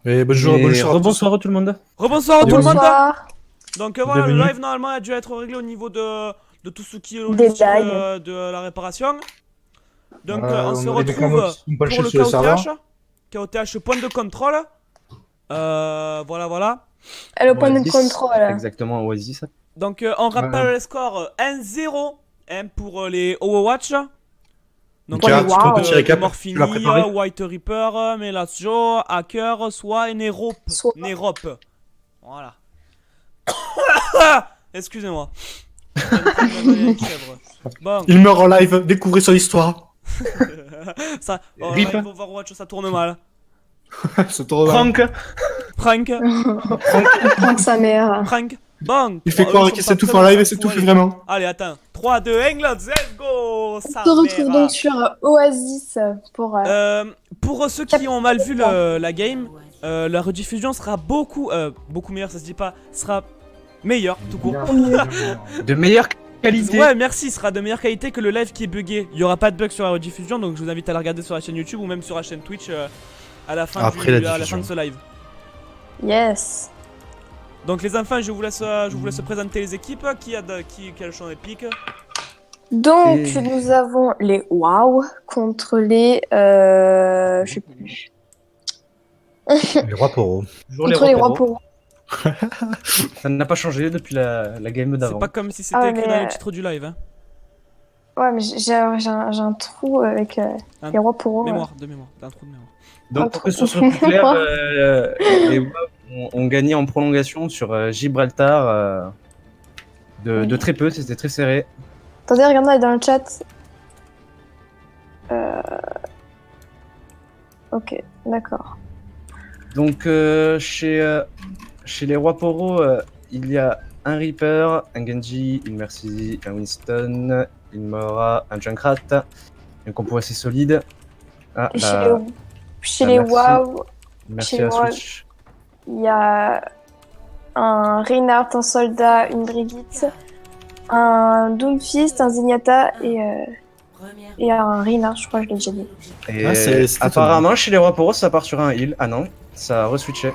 Et bonjour, Et bonjour. rebonsoir à tout le monde. Rebonsoir à tout le monde. Bonsoir. Donc voilà, le Bienvenue. live normalement a dû être réglé au niveau de tout ce qui est Des logistique lags. de la réparation. Donc on se On aurait des retrouve canaux qui sont pour penchés le sur le serveur. KOTH point de contrôle. Voilà. Le point de Oasis. contrôle. Exactement, Oasis. Donc on rappelle les scores 1-0 pour les Overwatch. Donc Ok, les tu peux un petit récap, tu l'as Morphini, préparé. White Reaper, Melasjo, Hacker, Soi et Nerop. Soi. Nerop. Voilà. Excusez-moi. Bon, Il meurt en live, découvrez son histoire. ça, Rip. live Overwatch, ça tourne mal. C'est trop mal. Franck, Prank, Prends sa mère. prank. Bon. Il fait Bon, croire eux, qu'il ils sont sait pas tout très faire en bons, live on et s'en c'est fout, tout, allez. vraiment. Allez, attends. 3, 2, England, let's go. On Ça se retrouve mère. donc sur Oasis pour. Pour ceux qui ont mal vu la game, la rediffusion sera beaucoup meilleure, ça se dit pas, sera meilleure tout court. de meilleure qualité. Ouais, merci, sera de meilleure qualité que le live qui est buggé. Il y aura pas de bug sur la rediffusion, donc je vous invite à la regarder sur la chaîne YouTube ou même sur la chaîne Twitch à la fin, Après la à la fin diffusion. de ce live. Yes. Donc les enfants, je vous laisse présenter les équipes. Quel champ épique. Donc Et- nous avons les WoW contre les. Je sais plus. Les rois Poro. Toujours Contre les rois repéros. pour. Ça n'a pas changé depuis la game C'est d'avant. pas comme si c'était Ah, écrit mais, dans le titre du live. Hein. Ouais, mais j'ai un trou avec Un- les rois pour. De mémoire, t'as un trou de mémoire. Donc pour que ce soit plus clair, les WoW ont gagné en prolongation sur Gibraltar de très peu, c'était très serré. Attendez, regardez dans le chat. Ok, d'accord. Donc chez les rois Poro, il y a un Reaper, un Genji, une Mercy, un Winston, une Mora, un Junkrat, un compo assez solide. Ah, Et bah, chez bah, les merci. WoW, merci chez à moi, Switch. il y a un Reinhardt, un soldat, une Brigitte, un Doomfist, un Zenyatta et un Reinhardt, je crois que je l'ai déjà dit. Et Ah, c'est apparemment, chez les rois Poro, ça part sur un heal. Ah non, ça a reswitché.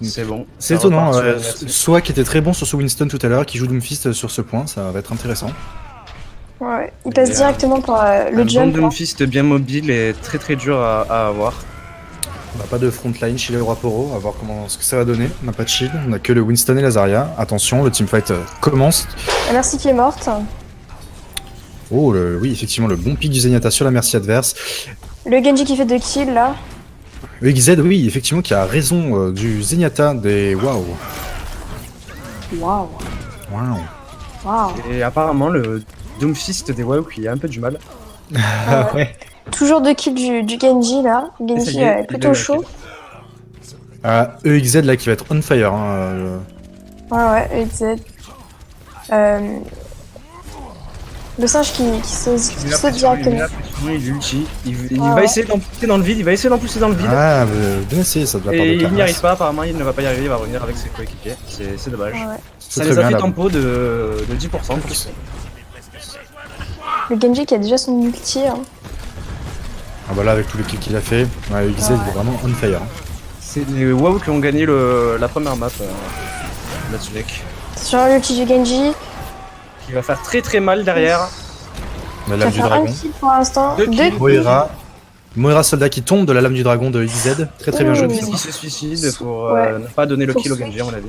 C'est bon. C'est ça étonnant. repart sur une Mercy. Soit qui était très bon sur ce Winston tout à l'heure, qui joue Doomfist sur ce point, ça va être intéressant. Ouais, il passe Et, directement par le Un bon jump. Là. Doomfist bien mobile et très très dur à avoir. On n'a pas de frontline chez les rois Poro, à voir ce que ça va donner. On n'a pas de shield, on n'a que le Winston et la Zarya. Attention, le teamfight commence. La Mercy qui est morte. Oh, oui, effectivement, le bon pic du Zenyatta sur la Mercy adverse. Le Genji qui fait 2 kills là. Le XZ, oui, effectivement, qui a raison du Zenyatta des WoW. Waouh. Waouh. Waouh. Et apparemment, le Doomfist des WoW qui a un peu du mal. Ah ouais. Toujours 2 kills du Genji là. Et ça Genji y est, est plutôt il a chaud. EXZ là qui va être on fire. Hein, Ouais, EXZ. Le singe qui saute directement. Il ulti. Il Ah va ouais. essayer d'en pousser dans le vide. Il va essayer d'en pousser dans le vide. Ah, bien essayé ça de la part de Et il n'y Karmas. arrive pas, apparemment il ne va pas y arriver, il va revenir avec ses coéquipiers. C'est dommage. Ouais, ouais. C'est Ça très les a bien, fait là. tempo de 10%. Le Genji qui a déjà son ulti. Hein. Ah bah là avec tous les kills qu'il a fait, ouais, EXZ Ouais. il est vraiment on fire. C'est les WoW qui ont gagné la première map là-dessus deck. Sur l'ulti du Genji. Qui va faire très très mal derrière. La Qui lame va du faire un dragon. kill pour l'instant. Deux 2 kills. kills. Moira soldat qui tombe de la lame du dragon de XZ. Très très bien Ouh. joué. Qui se suicide pour Ouais. ne pas donner le Pour kill au switch. Genji à mon avis.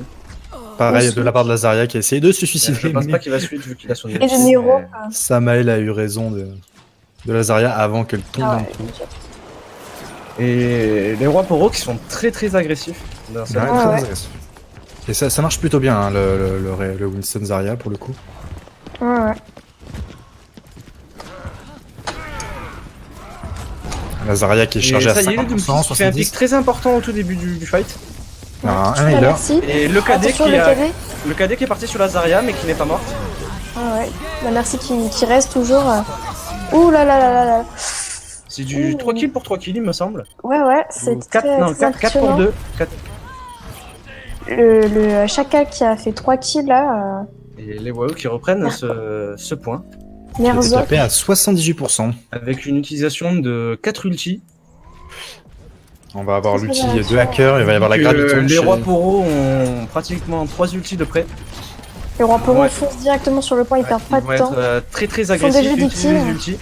Pareil Aussi. de la part de la Zarya qui a essayé de se Je suicider. pense mais pas qu'il va suite vu qu'il a son Et de Nero. Samael a eu raison de la Zarya avant qu'elle tombe Ah dans ouais. le trou. Et les rois Poro qui sont très très agressifs. Dans cette Ouais, map. Ah très ouais. agressif. Et ça marche plutôt bien hein, le Winston Zarya pour le coup. Ouais. La Zarya qui est Et chargée à ça y est, le 50%, Doomfist fait un pic 70%. très important au tout début du fight. Un La healer. Mercy. Et le KD, Attention qui le a- KD. le KD qui est parti sur la Zarya mais qui n'est pas morte. Ah ouais. La Mercy qui reste toujours. Ouh là là là là là. C'est du Ouh. 3 kills pour 3 kills il me semble. Ouais, c'est Ou très, 4, non, très 4 pour impressionnant. 2. Le Chaka qui a fait 3 kills là. Et les WoW qui reprennent ce point Qui était Nerzok. capé à 78%. avec une utilisation de 4 ultis. On va avoir Ça, l'ulti ça va de hacker, il va y avoir la graviton. Les chez- rois Poro ont pratiquement 3 ultis de près. Les rois Poro Ouais. foncent directement sur le point, ils perdent pas Ils vont de temps. être très très font des agressifs, jeux ils utilisent les d'ulti, ultis.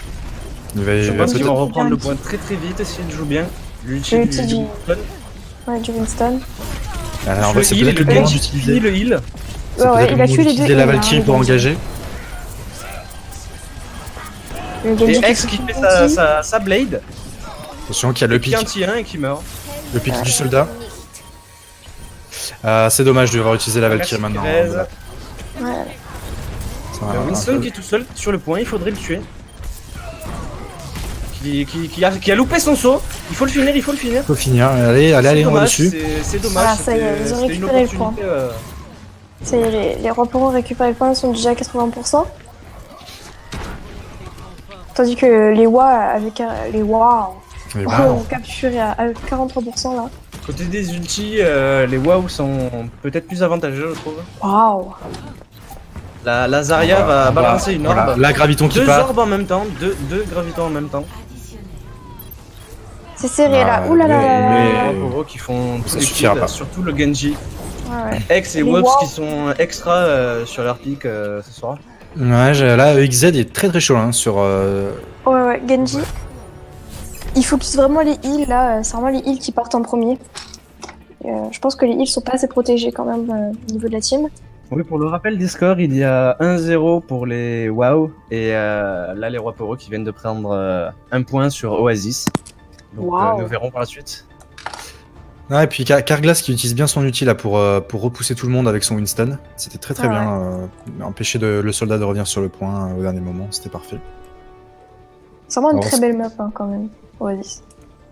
Il va, Je il va pense qu'ils peut-être- vont reprendre le Bien. point très très vite s'ils jouent bien. L'ulti L'ulti du du- Winston. Ouais, du Winston. Ah, en vrai, c'est Le heal, peut-être le le moment Genji d'utiliser. finit le heal. C'est Ouais, peut-être ouais, le il a moment tué les deux d'utiliser la heals, Valkyrie hein, pour le Genji. engager. Le Genji Et qui X qui fait ulti. sa blade, Attention qu'il y a le qui pic, anti-1 et qui meurt. le pic du soldat. C'est dommage de devoir utiliser la Valkyrie Merci, maintenant. Thérèse. Ouais. C'est un- Le un Winston peu- qui est tout seul sur le point, il faudrait le tuer. Qui a loupé son saut, il faut le finir, il faut le finir. Faut finir, allez, C'est on va dommage, dessus. c'est dommage. Ah, ça y est, ils ont c'était une récupéré le point. opportunité, Ça y est, les rois Poro récupèrent les points, ils sont déjà à 80%. Tandis que les Wa avec les Wa Mais ont wow. capturé à 43% là. Côté des ultis, les WoW sont peut-être plus avantageux, je trouve. Waouh! La Zarya va balancer une orbe. Voilà, la graviton qui Deux part. orbes en même temps, deux gravitons en même temps. C'est serré là, Ah, oulala! Les mais- rois Poro qui font Ça tous les suffira kills, pas. surtout le Genji. Ouais, ouais. X et Les Wops WoW. qui sont extra sur leur pick ce soir. Ouais, là, XZ est très très chaud hein, sur. Ouais, ouais, Genji. Il focus vraiment les heals là, c'est vraiment les heals qui partent en premier. Et, je pense que les heals sont pas assez protégés quand même au niveau de la team. Oui, pour le rappel des scores, il y a 1-0 pour les WoW et là les rois Poro qui viennent de prendre un point sur Oasis. Donc Wow. nous verrons par la suite. Ouais, et puis Carglass qui utilise bien son outil là pour repousser tout le monde avec son Winston. C'était très très Ah bien. Empêcher le soldat de revenir sur le point au dernier moment, c'était parfait. C'est vraiment une Alors, très belle map hein, quand même, Oasis.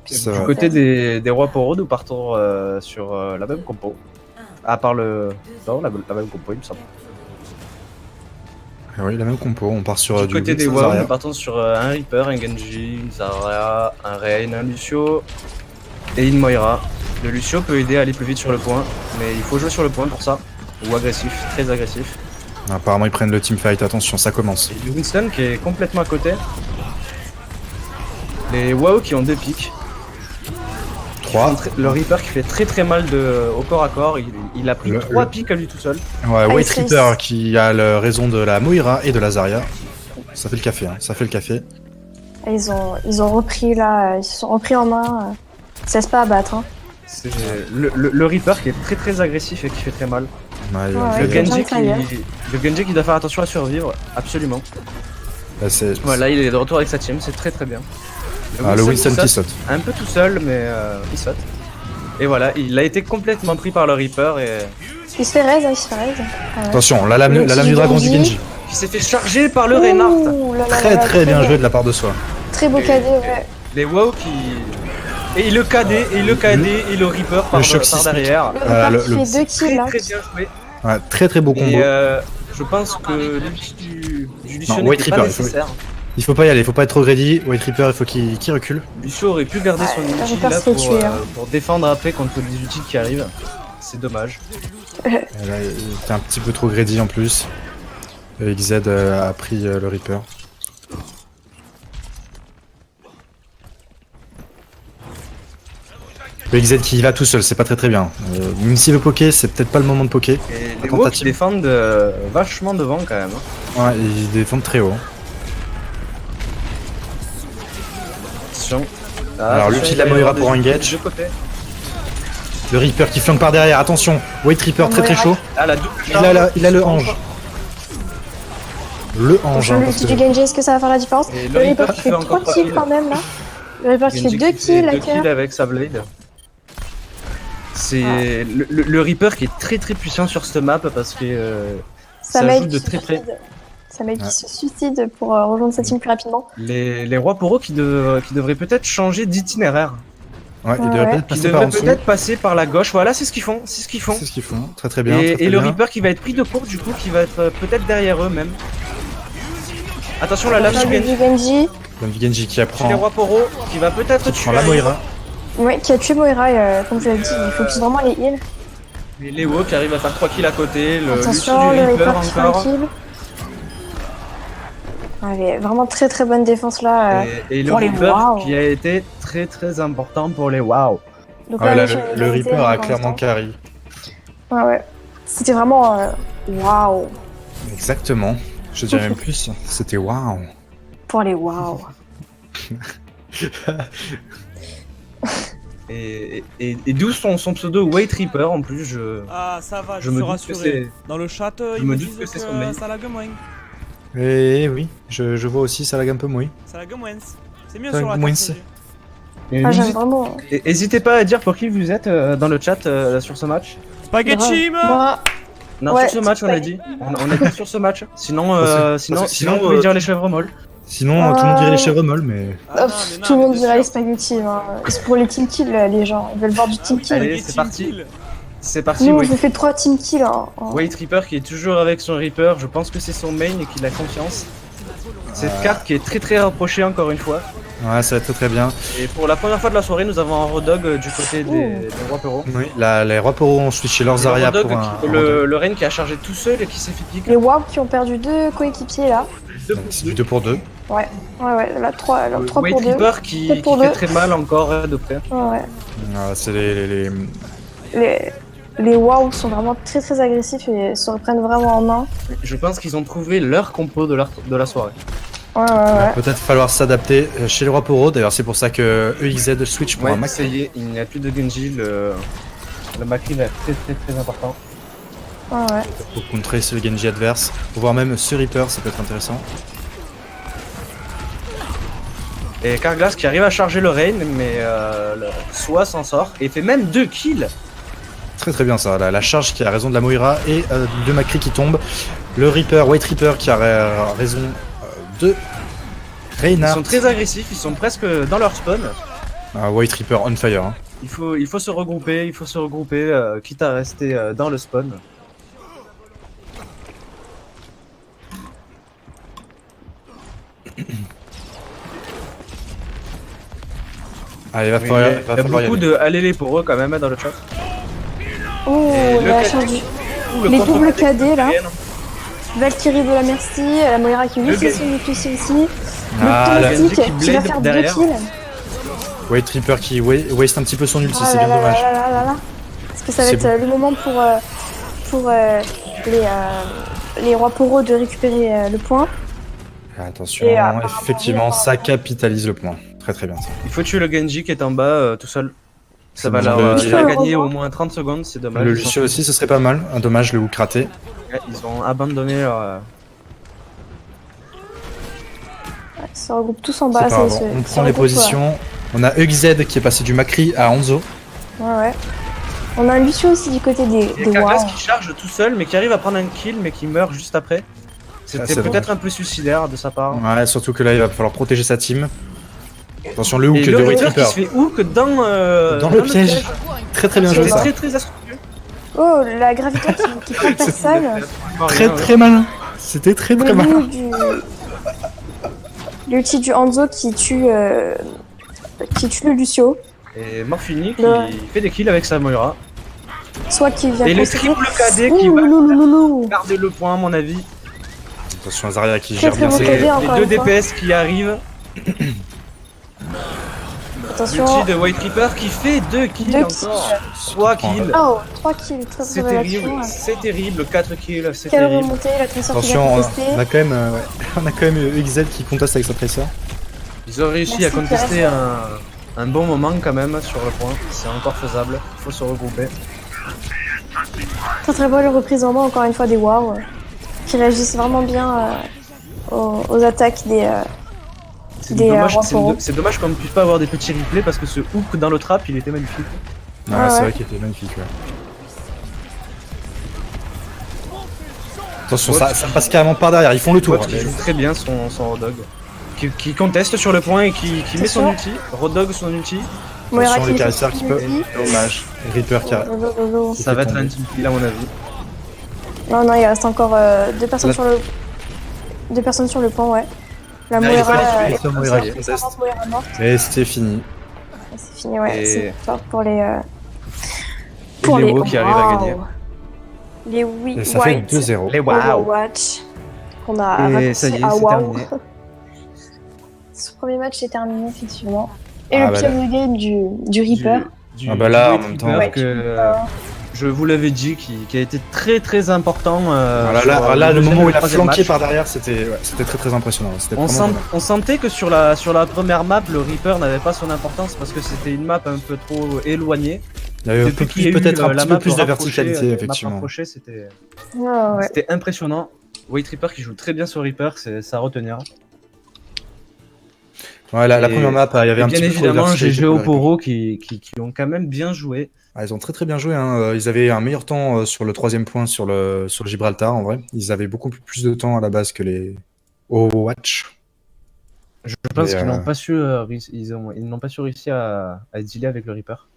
C'est Du vrai. côté des rois Poro, nous partons sur la même compo. À part le. Non, la même compo, il me semble. Ah oui, la même compo, on part sur Du du côté des Winston WoW, Zarya. nous partons sur un Reaper, un Genji, une Zarya, un Rain, un Lucio et une Moira. Le Lucio peut aider à aller plus vite sur le point, mais il faut jouer sur le point pour ça. Ou agressif, très agressif. Apparemment ils prennent le teamfight, attention, ça commence. Et le Winston qui est complètement à côté. Les WoW qui ont 2 pics. 3. Le Reaper qui fait très très mal au corps à corps. Il a pris Le- 3 le- pics à lui tout seul. Ouais, White c'est- Reaper qui a le raison de la Moira et de la Zarya. Ça fait le café, hein, ça fait le café. Et ils ont repris là, ils se sont repris en main. Ils se laissent pas abattre. Hein. C'est le Reaper qui est très très agressif et qui fait très mal. Ouais, Ouais, Le ouais. Genji, ça y est. le Genji qui doit faire attention à survivre, absolument. là, c'est- Voilà, il est de retour avec sa team, c'est très très bien. le Winston qui saute. Un peu tout seul, mais il saute. Et voilà, il a été complètement pris par le Reaper et Il se fait raise, hein, il se fait raise. Ah ouais. Attention, la lame Le du petit dragon du Genji. Genji. qui s'est fait charger par le Reinhardt. Ouh là là là Très là, très bien joué de la part de soi. Très beau cadet, ouais. Les WoW qui. Et le KD, et le KD, et le Reaper par choc sismique. derrière. Le Voilà, Reaper le- qui fait 2 kills Très là. très bien joué. Ouais, très très beau combo. Et je pense que l'ulti du Lucio Non, White n'était pas Reaper, il faut- nécessaire. Il faut pas y aller, il faut pas être trop greedy. White Reaper, il faut qu'il recule. Lucio aurait pu garder son Ouais, le ulti Reaper là se fait pour, tuer, hein. pour défendre après contre les ultis qui arrivent. C'est dommage. Et là, il était un petit peu trop greedy en plus. Et XZ a pris le Reaper. Le XZ qui y va tout seul, c'est pas très très bien. Même s'il veut poker, c'est peut-être pas le moment de poker. Et les Tentative. WoW qui défendent vachement devant quand même. hein. Ouais, ils défendent très haut. Attention. Alors, l'ulti de la Moira pour engage. De côté. Le Reaper qui flanque par derrière, attention. White Reaper très très chaud. Ah, la double Il a le ange. Le ange. Attention, hein, le parce ulti que- du Genji, est-ce que ça va faire la différence? Et Le Reaper qui fait encore 3 pas kills kill. quand même là. Le Reaper qui fait Genji 2 kills, la 2 kills cœur. avec sa blade. C'est le Reaper qui est très très puissant sur cette map parce que Ça ça m'aide joue de qui très se près. suicide. Ça m'aide Ouais. qui se suicide pour rejoindre sa team plus rapidement. Les rois Poro qui devraient peut-être changer d'itinéraire. Ouais, il Ouais, devrait ouais. peut-être Qui passer par en devraient dessous. peut-être passer par la gauche. Voilà, c'est ce qu'ils font. C'est ce qu'ils font. C'est ce qu'ils font. Très très bien. très, Et très le bien. Reaper qui va être pris de court du coup, qui va être peut-être derrière eux même. Attention la lame du Attention, Genji. du Genji. Donc Genji qui Chez les apprend, rois Poro qui va peut-être qui tuer prend la Moira. Ouais, qui a tué Moira, comme je l'ai dit, il focus vraiment les heals. Et Léo qui arrive à faire 3 kills à côté. Le Lucio Attention, du le Reaper Reaper qui fait un encore. kill. Allez, vraiment très très bonne défense là. Et le pour les Reaper WoW. qui a été très très important pour les WoW. Donc Ah ouais, là, là, on est sur une le égalité, Reaper a pour clairement l'instant. carry. Ouais, ouais. C'était vraiment waouh Exactement. Je dirais même plus. C'était waouh. pour les waouh. Et d'où son pseudo White Reaper en plus, Ah, ça va, Je je me suis doute que rassuré. Dans le chat, je ils me me doute disent que c'est son main. que ça lag moins. Et oui, je vois aussi ça lag un peu moins. Ça lag moins. C'est mieux Ça sur la lag moins. carte. Et Ah, j'aime n'hésite- vraiment. N'hésitez pas à dire pour qui vous êtes dans le chat sur ce match. Spaghetti, Moi, Non, Ouais, sur ce match, on a c'est dit. On a dit sur ce match. Sinon, Parce sinon, que sinon, sinon, vous pouvez dire les chèvres molles. Sinon, tout le monde dirait les chèvres molles, mais. Ah, tout le monde dirait les spaghettis. Hein. C'est pour les team kills, les gens. Ils veulent voir du team kill. Allez, c'est parti. C'est parti, Nous, White, je fais 3 team kills. Hein. White Reaper qui est toujours avec son Reaper. Je pense que c'est son main et qu'il a confiance. Cette carte qui est très très rapprochée encore une fois. Ouais, ça va être très très bien. Et pour la première fois de la soirée, nous avons un Rodog du côté des Rois Perrault. Oui, les Rois Perrault ont switché leurs Le Zarya Rodog pour un. le Reine qui a chargé tout seul et qui s'est fait piquer. Les WoW qui ont perdu 2 coéquipiers là. Donc, c'est du 2 pour 2. Ouais, là 3 pour White 2. Reaper qui 4 pour fait 2. très mal encore de près. Ouais. C'est Les WoW sont vraiment très très agressifs et se reprennent vraiment en main. Je pense qu'ils ont trouvé leur compo de la soirée. Ouais. Il va peut-être falloir s'adapter chez les Rois Perrault. D'ailleurs, c'est pour ça que EXZ switch pour un Ouais, max. ça y est, il n'y a plus de Genji. Le Macri va être très très très important. Ouais. Pour contrer ce Genji adverse. Voire même ce Reaper, ça peut être intéressant. Et Carglass qui arrive à charger le Rain, mais Soi s'en sort et fait même 2 kills. Très très bien ça, la charge qui a raison de la Moira et de Macri qui tombe. Le Reaper, White Reaper qui a raison de Ils Reinhardt. sont très agressifs, ils sont presque dans leur spawn. White Reaper on fire. Hein. Il faut se regrouper, quitte à rester dans le spawn. Allez, va Il y falloir, a, va il y a falloir y beaucoup aller. de allez les pour eux quand même dans le chat. Oh, Et le la KD, charge du... le Les contre- doubles KD là. Rien. Valkyrie de la Merci, la Moira qui Le lui gars- c'est son ici. Le Ah, la- Tomatique qui qui va blade faire 2 derrière. kills. White Reaper qui waste un petit peu son ulti, Ah c'est là bien là dommage. là là là là. Parce que ça va C'est être bon. le moment pour les Rois Perrault de récupérer le point. Attention, Et apparemment, effectivement, ça capitalise le point. Très très bien ça. Il faut tuer le Genji qui est en bas tout seul. Ça C'est va bon, leur le- faire le gagner revoir. au moins 30 secondes, c'est dommage. Le Ils sont- Lucio aussi, ce serait pas mal. Dommage, le hook raté. Ouais, ils ont abandonné leur. Ils se regroupent tous en C'est bas. pas ça, grave, ils se- on ils prend se les regroupent, positions. On a EXZ qui est passé du Macri à Hanzo. Ouais. On a un Lucio aussi du côté des Il y a Carglass WoW. qui charge tout seul, mais qui arrive à prendre un kill, mais qui meurt juste après. C'était c'est peut-être dommage. un peu suicidaire de sa part. Ouais, surtout que là, il va falloir protéger sa team. Attention, le hook Et de le White Reaper qui Reaper. se fait hook dans Dans le piège. Très très bien joué C'était ça. très très astucieux. Oh, la gravité qui frappe la salle. Très très malin. C'était très très Le malin. coup du... L'ulti du Hanzo qui tue le Lucio. Et Morphini qui Le- fait des kills avec sa Moira. Soit qui vient Et le concéder- triple KD qui Ouh, va loulouloulou. garder le point à mon avis. Attention à Zarya qui Très, gère très bien bon ses... KD. Les encore deux une fois. DPS qui arrivent. Attention. L'ulti de White Reaper qui fait 2 kills 2 encore. kills. 3 kills. Oh, 3 kills. Très C'est très belle terrible, action. c'est terrible. 4 kills, c'est Quelle terrible. remontée, la tresseur qui Attention, vient on contester. a quand même, on a quand même EXZ qui conteste avec sa tresseur. Ils ont réussi Merci, à contester un bon moment quand même sur le point. C'est encore faisable, il faut se regrouper. Très très belle reprise en main encore une fois des WoW. Qui réagissent vraiment bien aux attaques des C'est Des, dommage, Rois c'est Perrault. c'est dommage qu'on ne puisse pas avoir des petits replays parce que ce hook dans le trap il était magnifique. Ouais, Ah c'est ouais. vrai qu'il était magnifique. Ouais. Attention, ça passe carrément par derrière. Ils font le tour. Watt qui joue très bien son Rodog. Qui conteste sur le point et qui met son ulti. Rodog son ulti. Moira Attention, qui les fait caresseurs son qui peuvent. ulti. Dommage. Reaper qui a. Lolo. Ça va être un team kill à mon avis. Non, il reste encore deux personnes La- sur le... Deux personnes sur le pont, ouais. La Non, il Moira... faut la tuer. C'est Moira qui ça conteste. avance, Moira morte. Et c'était fini. C'est fini, ouais. Et- C'est victoire pour les... Et les WoW qui arrivent à gagner. Les oui, Et ça fait White 2-0. Les wow. Watch qu'on a Et raccourci ça y est, à c'est wow. terminé. Ce premier match est terminé, effectivement. Et Ah, le bah pire là. de game du Reaper. du Ah bah là, du en même White temps, Reaper ouais. que je vous l'avais dit, qui a été très très important. Là, le moment où il a flanqué match. par derrière, c'était très très impressionnant. C'était On, vraiment sent- on sentait que sur la première map, le Reaper n'avait pas son importance parce que c'était une map un peu trop éloignée. il y avait Depuis qu'il y a eu, peut-être un la petit peu map plus de rapprochée, verticalité, la map effectivement. rapprochée, c'était Ouais. c'était impressionnant. White Reaper qui joue très bien sur Reaper, c'est à retenir. Ouais, la Et- première map, il y avait Et un bien petit peu trop de évidemment, verticalité GG pour le Reaper. Oporo qui ont quand même bien joué. Ah, ils ont très très bien joué, hein. Ils avaient un meilleur temps sur le troisième point sur le Gibraltar, en vrai. Ils avaient beaucoup plus de temps à la base que les Overwatch. Je pense Mais, qu'ils n'ont pas su, ils n'ont pas su réussir à dealer avec le Reaper.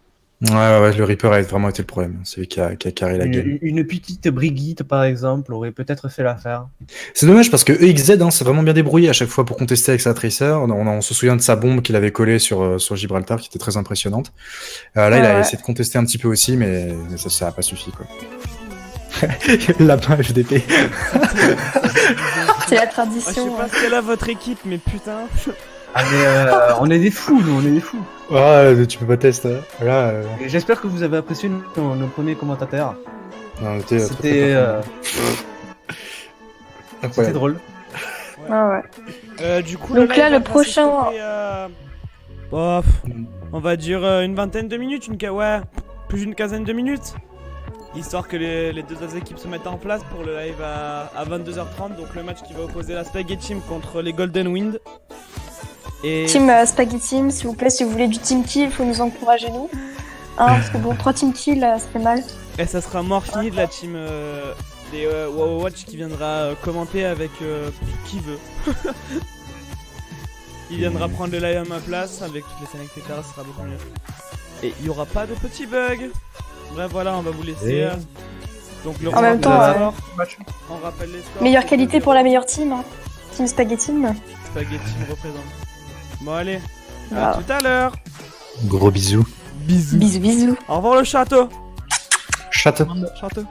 Ouais, le Reaper a vraiment été le problème. C'est lui qui a carré la game. Une petite Brigitte, par exemple, aurait peut-être fait l'affaire. C'est dommage parce que EXZ s'est vraiment bien débrouillé à chaque fois pour contester avec sa Tracer. On se souvient de sa bombe qu'il avait collée sur Gibraltar qui était très impressionnante. Là, il a Ouais. essayé de contester un petit peu aussi, mais ça a pas suffi, quoi. Lapin FDP. C'est la Ah, je sais tradition. pas ce qu'elle a votre équipe, mais putain. Ah mais on est des fous, nous, on est des fous. Tu peux pas tester. Là, Et j'espère que vous avez apprécié nos premiers commentateurs. on était très, très C'était incroyable. drôle. Ouais. Du coup, Donc live là, le va passer prochain- stopper à- Oh, on va dire une vingtaine de minutes, ouais, plus d'une quinzaine de minutes. Histoire que les deux autres équipes se mettent en place pour le live à 22h30. Donc le match qui va opposer la Spaghetti Team contre les Golden Wind. Et Team Spaghetti Team, s'il vous plaît, si vous voulez du team kill, il faut nous encourager nous. Parce que bon, 3 team kill, ça fait mal. ça sera Morphine de la team des WoW Watch qui viendra commenter avec qui veut. Il viendra prendre le live à ma place avec toutes les scènes, etc. Ce sera beaucoup mieux. Et il n'y aura pas de petits bugs. Bref, voilà, on va vous laisser. Donc le En même temps, score, on rappelle les scores. Meilleure qualité pour la meilleure team. Hein. Team Spaghetti Team. Spaghetti me représente. Bon, allez, Voilà. à tout à l'heure. Gros bisous. Bisous. Bisous, bisous. Au revoir le château. Château. Château.